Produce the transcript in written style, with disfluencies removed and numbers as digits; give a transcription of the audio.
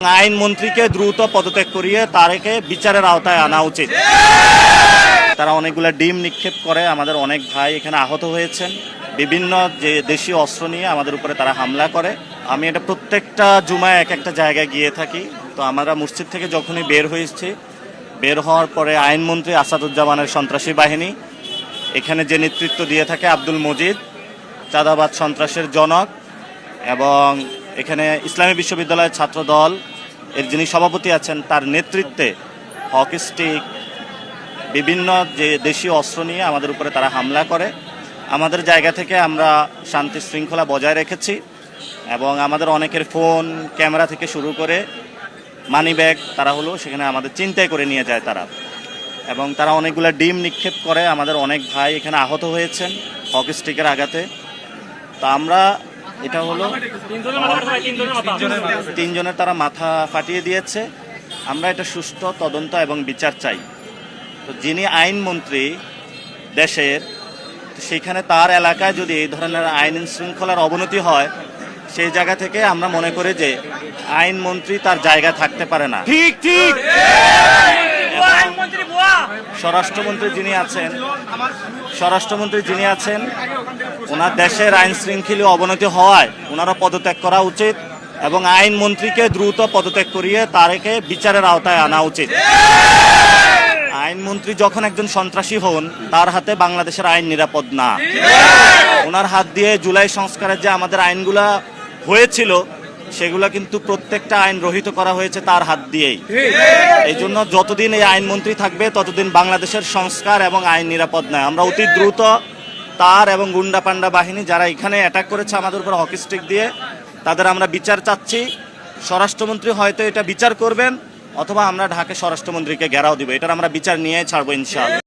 আইনমন্ত্রীকে দ্রুত পদত্যাগ করিয়ে তারকে বিচারের আওতায় আনা উচিত। তারা অনেকগুলা ডিম নিক্ষেপ করে, আমাদের অনেক ভাই এখানে আহত হয়েছেন। বিভিন্ন যে দেশীয় অস্ত্র নিয়ে আমাদের উপরে তারা হামলা করে। আমি এটা প্রত্যেকটা জুমায় এক একটা জায়গায় গিয়ে থাকি। তো আমরা মসজিদ থেকে যখনই বের হয়েছি, বের হওয়ার পরে আইনমন্ত্রী আসাদুজ্জামানের সন্ত্রাসী বাহিনী এখানে যে নেতৃত্ব দিয়ে থাকে আব্দুল মজিদ, চাঁদাবাদ সন্ত্রাসের জনক, এবং এখানে ইসলামী বিশ্ববিদ্যালয়ের ছাত্র দল এর যিনি সভাপতি আছেন তার নেতৃত্বে হকি স্টিক, বিভিন্ন যে দেশীয় অস্ত্র নিয়ে আমাদের উপরে তারা হামলা করে। আমাদের জায়গা থেকে আমরা শান্তি শৃঙ্খলা বজায় রেখেছি এবং আমাদের অনেকের ফোন, ক্যামেরা থেকে শুরু করে মানি ব্যাগ তারা সেখানে আমাদের ছিনতাই করে নিয়ে যায় তারা, এবং তারা অনেকগুলা ডিম নিক্ষেপ করে। আমাদের অনেক ভাই এখানে আহত হয়েছেন হকি স্টিকের আঘাতে। তো আমরা এটা তিনজনের তারা মাথা ফাটিয়ে দিয়েছে। আমরা এটা সুষ্ঠু তদন্ত এবং বিচার চাই। তো যিনি আইনমন্ত্রী দেশের, সেখানে তার এলাকায় যদি এই ধরনের আইন শৃঙ্খলার অবনতি হয়, সেই জায়গা থেকে আমরা মনে করি যে আইনমন্ত্রী তার জায়গা থাকতে পারে না। ঠিক ঠিক। স্বরাষ্ট্রমন্ত্রী যিনি আছেন ওনার দেশের আইন শৃঙ্খলা অবনতি হওয়ায় ওনারা পদত্যাগ করা উচিত এবং আইনমন্ত্রীকে দ্রুত পদত্যাগ করিয়ে তারকে বিচারের আওতায় আনা উচিত। আইনমন্ত্রী যখন একজন সন্ত্রাসী হন, তার হাতে বাংলাদেশের আইন নিরাপদ না। ওনার হাত দিয়ে জুলাই সংস্কারের যে আমাদের আইনগুলা হয়েছিল, সেগুলা কিন্তু প্রত্যেকটা আইন রহিত করা হয়েছে তার হাত দিয়েই। এই জন্য যতদিন এই আইনমন্ত্রী থাকবে ততদিন বাংলাদেশের সংস্কার এবং আইন নিরাপদ নয়। আমরা অতি দ্রুত তার এবং গুন্ডা পান্ডা বাহিনী যারা এখানে অ্যাটাক করেছে আমাদের উপর হকি স্টিক দিয়ে, তাদের আমরা বিচার চাচ্ছি। স্বরাষ্ট্রমন্ত্রী হয়তো এটা বিচার করবেন, অথবা আমরা ঢাকা স্বরাষ্ট্রমন্ত্রীকে ঘেরাও দিব। এটার আমরা বিচার নিয়ে ছাড়বো ইনশাআল্লাহ।